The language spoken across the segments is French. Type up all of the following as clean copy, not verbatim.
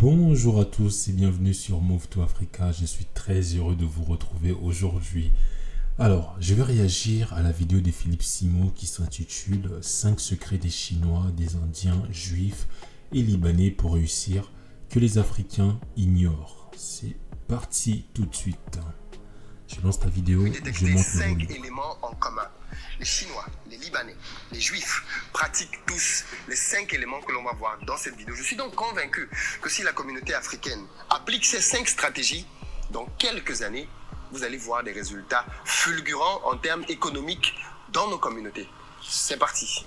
Bonjour à tous et bienvenue sur Move to Africa. Je suis très heureux de vous retrouver aujourd'hui. Alors, je vais réagir à la vidéo de Philippe Simo qui s'intitule 5 secrets des Chinois, des Indiens, Juifs et Libanais pour réussir que les Africains ignorent. C'est parti tout de suite. Je lance ta vidéo, je monte le 5 volume. éléments en commun. Les Chinois, les Libanais, les Juifs pratiquent tous les 5 éléments que l'on va voir dans cette vidéo. Je suis donc convaincu que si la communauté africaine applique ces 5 stratégies, dans quelques années, vous allez voir des résultats fulgurants en termes économiques dans nos communautés. C'est parti.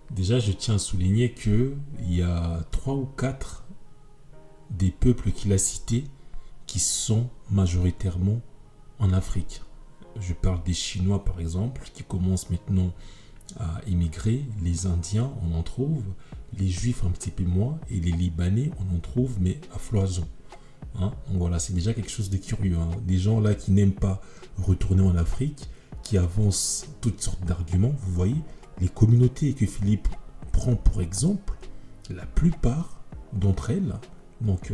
Déjà, je tiens à souligner qu'il y a 3 ou 4 des peuples qu'il a cités qui sont majoritairement en Afrique. Je parle des Chinois par exemple, qui commencent maintenant à immigrer. Les Indiens, on en trouve. Les Juifs un petit peu moins. Et les Libanais, on en trouve, mais à foison. Donc voilà, c'est déjà quelque chose de curieux. Des gens là qui n'aiment pas retourner en Afrique, qui avancent toutes sortes d'arguments. Vous voyez, les communautés que Philippe prend pour exemple, la plupart d'entre elles, donc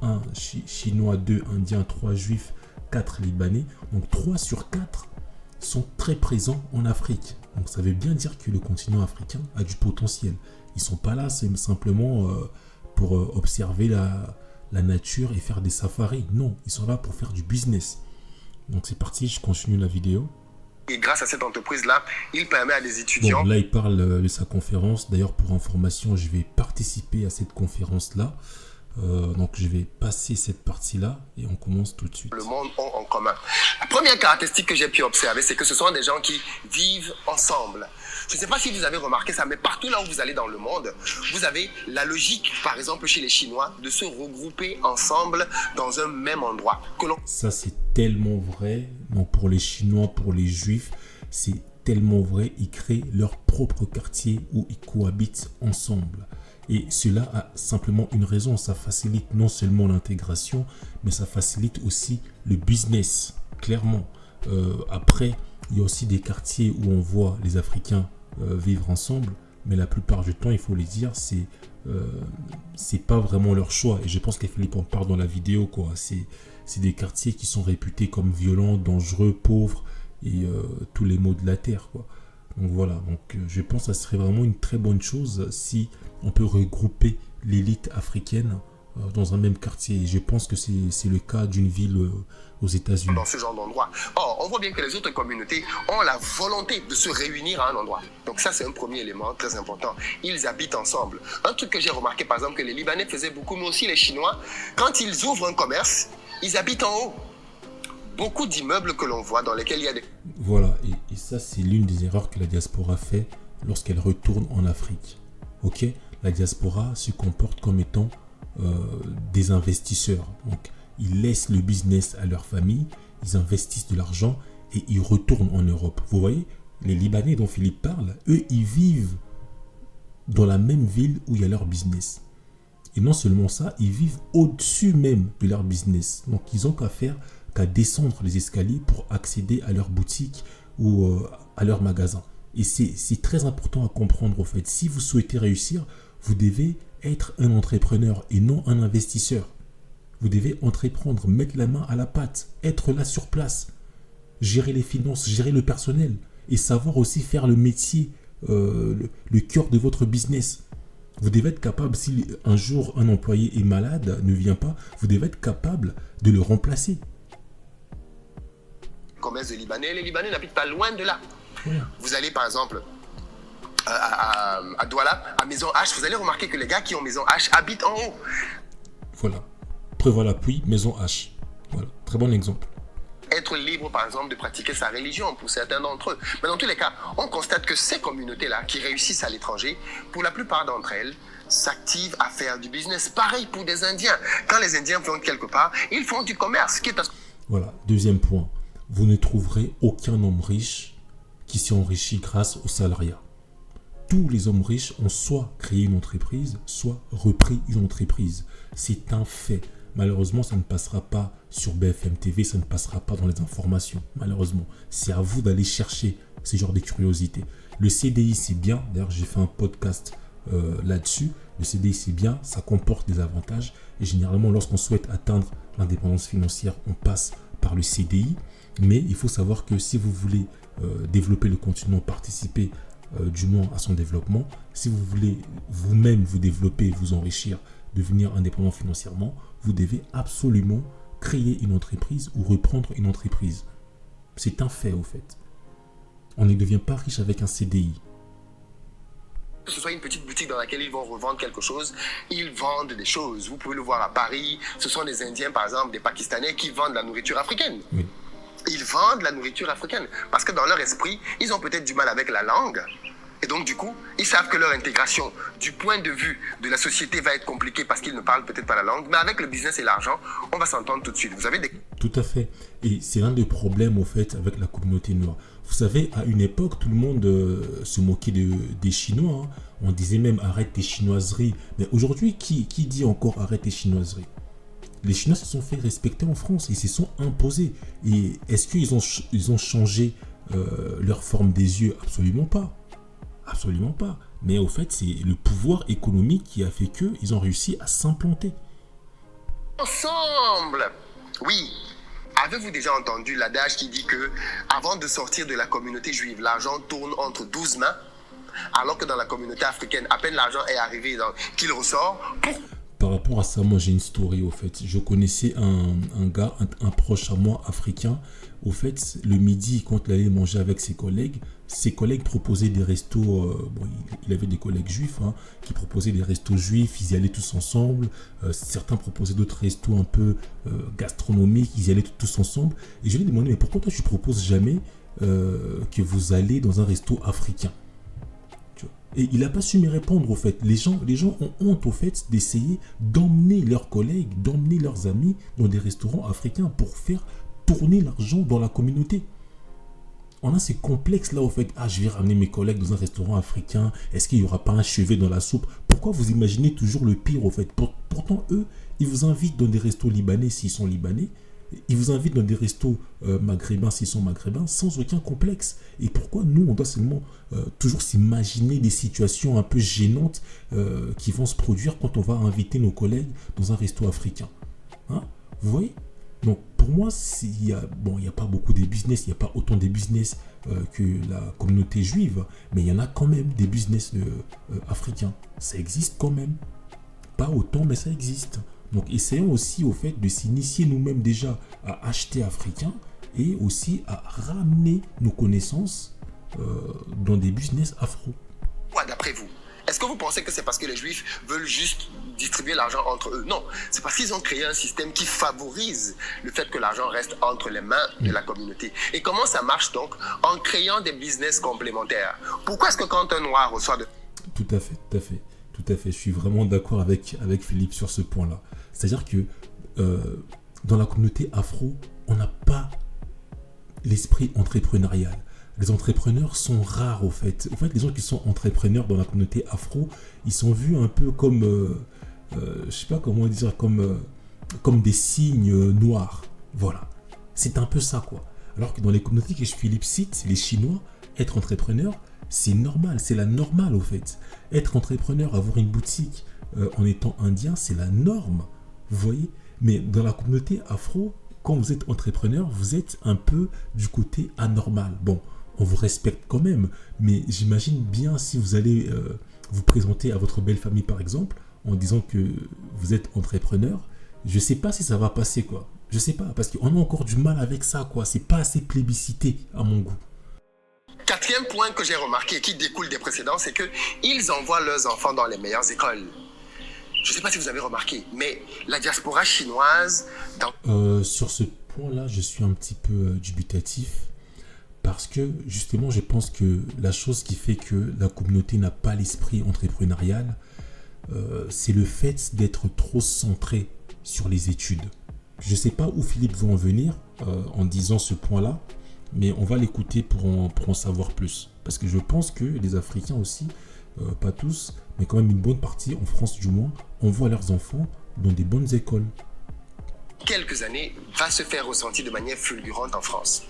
1 Chinois, 2 Indiens, 3 Juifs, 4 Libanais, donc 3 sur 4 sont très présents en Afrique. Donc ça veut bien dire que le continent africain a du potentiel. Ils ne sont pas là simplement pour observer la nature et faire des safaris. Non, ils sont là pour faire du business. Donc c'est parti, je continue la vidéo. Et grâce à cette entreprise-là, il permet à des étudiants... Bon, là, il parle de sa conférence. D'ailleurs, pour information, je vais participer à cette conférence-là. Donc je vais passer cette partie-là et on commence tout de suite. Le monde ont en commun. La première caractéristique que j'ai pu observer, c'est que ce sont des gens qui vivent ensemble. Je ne sais pas si vous avez remarqué ça, mais partout là où vous allez dans le monde, vous avez la logique, par exemple chez les Chinois, de se regrouper ensemble dans un même endroit. Ça, c'est tellement vrai. Donc pour les Chinois, pour les Juifs, c'est tellement vrai. Ils créent leur propre quartier où ils cohabitent ensemble. Et cela a simplement une raison, ça facilite non seulement l'intégration, mais ça facilite aussi le business, clairement. Après, il y a aussi des quartiers où on voit les Africains vivre ensemble, mais la plupart du temps, il faut les dire, c'est pas vraiment leur choix. Et je pense que Philippe en parle dans la vidéo, quoi. C'est des quartiers qui sont réputés comme violents, dangereux, pauvres, et tous les maux de la terre, quoi. Donc voilà, donc je pense que ça serait vraiment une très bonne chose si on peut regrouper l'élite africaine dans un même quartier. Et je pense que c'est le cas d'une ville aux États-Unis. Dans ce genre d'endroit. Or, on voit bien que les autres communautés ont la volonté de se réunir à un endroit. Donc ça, c'est un premier élément très important. Ils habitent ensemble. Un truc que j'ai remarqué, par exemple, que les Libanais faisaient beaucoup, mais aussi les Chinois, quand ils ouvrent un commerce, ils habitent en haut. Beaucoup d'immeubles que l'on voit dans lesquels il y a des... Voilà, et ça, c'est l'une des erreurs que la diaspora fait lorsqu'elle retourne en Afrique. Ok, la diaspora se comporte comme étant des investisseurs. Donc, ils laissent le business à leur famille, ils investissent de l'argent et ils retournent en Europe. Vous voyez, les Libanais dont Philippe parle, eux, ils vivent dans la même ville où il y a leur business. Et non seulement ça, ils vivent au-dessus même de leur business. Donc, ils n'ont qu'à descendre les escaliers pour accéder à leur boutique ou à leur magasin. Et c'est très important à comprendre au fait. Si vous souhaitez réussir, vous devez être un entrepreneur et non un investisseur. Vous devez entreprendre, mettre la main à la pâte, être là sur place, gérer les finances, gérer le personnel et savoir aussi faire le métier, le cœur de votre business. Vous devez être capable, si un jour un employé est malade, ne vient pas, vous devez être capable de le remplacer. Commerce de Libanais, les Libanais n'habitent pas loin de là. Voilà. Vous allez par exemple à Douala, à Maison H, vous allez remarquer que les gars qui ont Maison H habitent en haut. Voilà. Prévoit l'appui, Maison H. Voilà. Très bon exemple. Être libre, par exemple, de pratiquer sa religion pour certains d'entre eux. Mais dans tous les cas, on constate que ces communautés-là qui réussissent à l'étranger, pour la plupart d'entre elles, s'activent à faire du business. Pareil pour des Indiens. Quand les Indiens vont quelque part, ils font du commerce. Voilà. Deuxième point. Vous ne trouverez aucun homme riche qui s'est enrichi grâce au salariat. Tous les hommes riches ont soit créé une entreprise, soit repris une entreprise. C'est un fait. Malheureusement, ça ne passera pas sur BFM TV, ça ne passera pas dans les informations. Malheureusement, c'est à vous d'aller chercher ce genre de curiosité. Le CDI, c'est bien. D'ailleurs, j'ai fait un podcast là-dessus. Le CDI, c'est bien, ça comporte des avantages. Et généralement, lorsqu'on souhaite atteindre l'indépendance financière, on passe par le CDI. Mais il faut savoir que si vous voulez développer le continent, participer du moins à son développement, si vous voulez vous-même vous développer, vous enrichir, devenir indépendant financièrement, vous devez absolument créer une entreprise ou reprendre une entreprise. C'est un fait au fait. On ne devient pas riche avec un CDI. Que ce soit une petite boutique dans laquelle ils vont revendre quelque chose, ils vendent des choses. Vous pouvez le voir à Paris, ce sont des Indiens par exemple, des Pakistanais qui vendent la nourriture africaine. Oui. Ils vendent la nourriture africaine parce que dans leur esprit, ils ont peut-être du mal avec la langue. Et donc du coup, ils savent que leur intégration du point de vue de la société va être compliquée parce qu'ils ne parlent peut-être pas la langue. Mais avec le business et l'argent, on va s'entendre tout de suite. Vous avez des... Tout à fait. Et c'est l'un des problèmes au fait avec la communauté noire. Vous savez, à une époque, tout le monde se moquait des Chinois. Hein. On disait même arrête tes chinoiseries. Mais aujourd'hui, qui dit encore arrête tes chinoiseries? Les Chinois se sont fait respecter en France. Ils se sont imposés. Et est-ce qu'ils ont changé leur forme des yeux? Absolument pas. Absolument pas. Mais au fait, c'est le pouvoir économique qui a fait qu'ils ont réussi à s'implanter. Ensemble. Oui. Avez-vous déjà entendu l'adage qui dit que avant de sortir de la communauté juive, l'argent tourne entre 12 mains, alors que dans la communauté africaine, à peine l'argent est arrivé qu'il ressort. Par rapport à ça, moi j'ai une story au fait. Je connaissais un gars, un proche à moi africain. Au fait, le midi, quand il allait manger avec ses collègues proposaient des restos. Bon, il avait des collègues juifs qui proposaient des restos juifs. Ils y allaient tous ensemble. Certains proposaient d'autres restos un peu gastronomiques. Ils y allaient tous ensemble. Et je lui ai demandé, mais pourquoi toi tu proposes jamais que vous allez dans un resto africain? Et il n'a pas su me répondre au fait. Les gens ont honte au fait d'essayer d'emmener leurs collègues, d'emmener leurs amis dans des restaurants africains pour faire tourner l'argent dans la communauté. On a ces complexes là au fait. Ah, je vais ramener mes collègues dans un restaurant africain. Est-ce qu'il n'y aura pas un chevet dans la soupe? Pourquoi vous imaginez toujours le pire au fait? Pourtant eux, ils vous invitent dans des restos libanais s'ils sont libanais. Ils vous invitent dans des restos maghrébins s'ils sont maghrébins sans aucun complexe. Et pourquoi nous, on doit seulement toujours s'imaginer des situations un peu gênantes qui vont se produire quand on va inviter nos collègues dans un resto africain, hein? Vous voyez? Donc pour moi, il n'y a pas beaucoup de business, il n'y a pas autant de business que la communauté juive, mais il y en a quand même des business africains. Ça existe quand même. Pas autant, mais ça existe. Donc essayons aussi au fait de s'initier nous-mêmes déjà à acheter africain et aussi à ramener nos connaissances dans des business afro. D'après vous, est-ce que vous pensez que c'est parce que les juifs veulent juste distribuer l'argent entre eux? Non, c'est parce qu'ils ont créé un système qui favorise le fait que l'argent reste entre les mains de la communauté. Et comment ça marche donc? En créant des business complémentaires. Pourquoi est-ce que quand un noir reçoit de... Tout à fait. Je suis vraiment d'accord avec Philippe sur ce point-là. C'est-à-dire que dans la communauté afro, on n'a pas l'esprit entrepreneurial. Les entrepreneurs sont rares au fait. En fait, les gens qui sont entrepreneurs dans la communauté afro, ils sont vus un peu comme, je sais pas comment dire, comme des signes noirs. Voilà. C'est un peu ça, quoi. Alors que dans les communautés que Philippe cite, les Chinois, être entrepreneur, c'est normal, c'est la normale au fait. Être entrepreneur, avoir une boutique en étant indien, c'est la norme. Vous voyez? Mais dans la communauté afro, quand vous êtes entrepreneur, vous êtes un peu du côté anormal. Bon, on vous respecte quand même, mais j'imagine bien si vous allez vous présenter à votre belle famille par exemple, en disant que vous êtes entrepreneur, je sais pas si ça va passer quoi. Je sais pas, parce qu'on a encore du mal avec ça quoi. C'est pas assez plébiscité à mon goût. Quatrième point que j'ai remarqué et qui découle des précédents, c'est qu'ils envoient leurs enfants dans les meilleures écoles. Je ne sais pas si vous avez remarqué, mais la diaspora chinoise... Sur ce point-là, je suis un petit peu dubitatif parce que justement, je pense que la chose qui fait que la communauté n'a pas l'esprit entrepreneurial, c'est le fait d'être trop centré sur les études. Je ne sais pas où Philippe veut en venir en disant ce point-là, mais on va l'écouter pour en savoir plus. Parce que je pense que les Africains aussi, pas tous, mais quand même une bonne partie, en France du moins, envoient leurs enfants dans des bonnes écoles. quelques années, va se faire ressentir de manière fulgurante en France.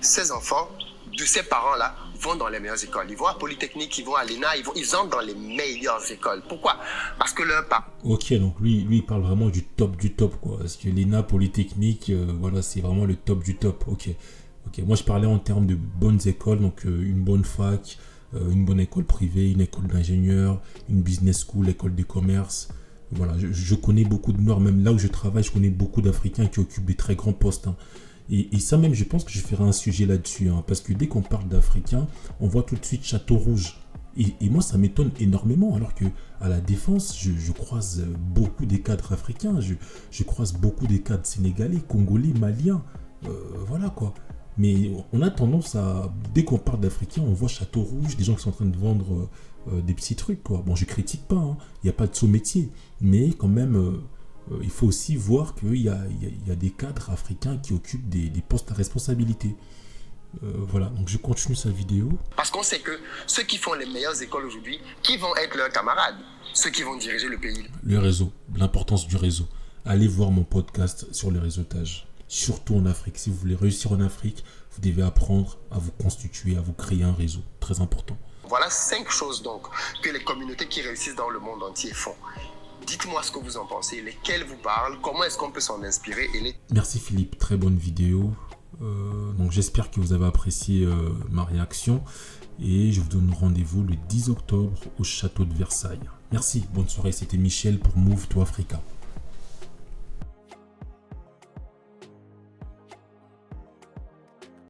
Ces enfants de ces parents-là vont dans les meilleures écoles. Ils vont à Polytechnique, ils vont à l'ENA, ils entrent dans les meilleures écoles. Pourquoi? Parce que leur parents... Ok, donc lui, il parle vraiment du top, quoi. Parce que l'ENA, Polytechnique, voilà, c'est vraiment le top du top. Ok. Moi, je parlais en termes de bonnes écoles, donc une bonne fac, une bonne école privée, une école d'ingénieur, une business school, école de commerce. Voilà, je connais beaucoup de Noirs, même là où je travaille, je connais beaucoup d'Africains qui occupent des très grands postes, hein. Et ça même, je pense que je ferai un sujet là-dessus, hein, parce que dès qu'on parle d'Africains, on voit tout de suite Château Rouge. Et moi, ça m'étonne énormément, alors que à la Défense, je croise beaucoup des cadres africains, je croise beaucoup des cadres sénégalais, congolais, maliens, voilà quoi. Mais on a tendance à, dès qu'on parle d'Africains, on voit Château Rouge, des gens qui sont en train de vendre des petits trucs, quoi. Bon, je critique pas, hein, il n'y a pas de sous-métier, mais quand même... il faut aussi voir qu'il y a des cadres africains qui occupent des postes à responsabilité. Voilà, donc je continue sa vidéo. Parce qu'on sait que ceux qui font les meilleures écoles aujourd'hui, qui vont être leurs camarades, ceux qui vont diriger le pays. Le réseau, l'importance du réseau. Allez voir mon podcast sur le réseautage. Surtout en Afrique. Si vous voulez réussir en Afrique, vous devez apprendre à vous constituer, à vous créer un réseau. Très important. Voilà 5 choses donc que les communautés qui réussissent dans le monde entier font. Dites-moi ce que vous en pensez, lesquels vous parlent, comment est-ce qu'on peut s'en inspirer Merci Philippe, très bonne vidéo. Donc j'espère que vous avez apprécié ma réaction et je vous donne rendez-vous le 10 octobre au château de Versailles. Merci, bonne soirée, c'était Michel pour Move to Africa.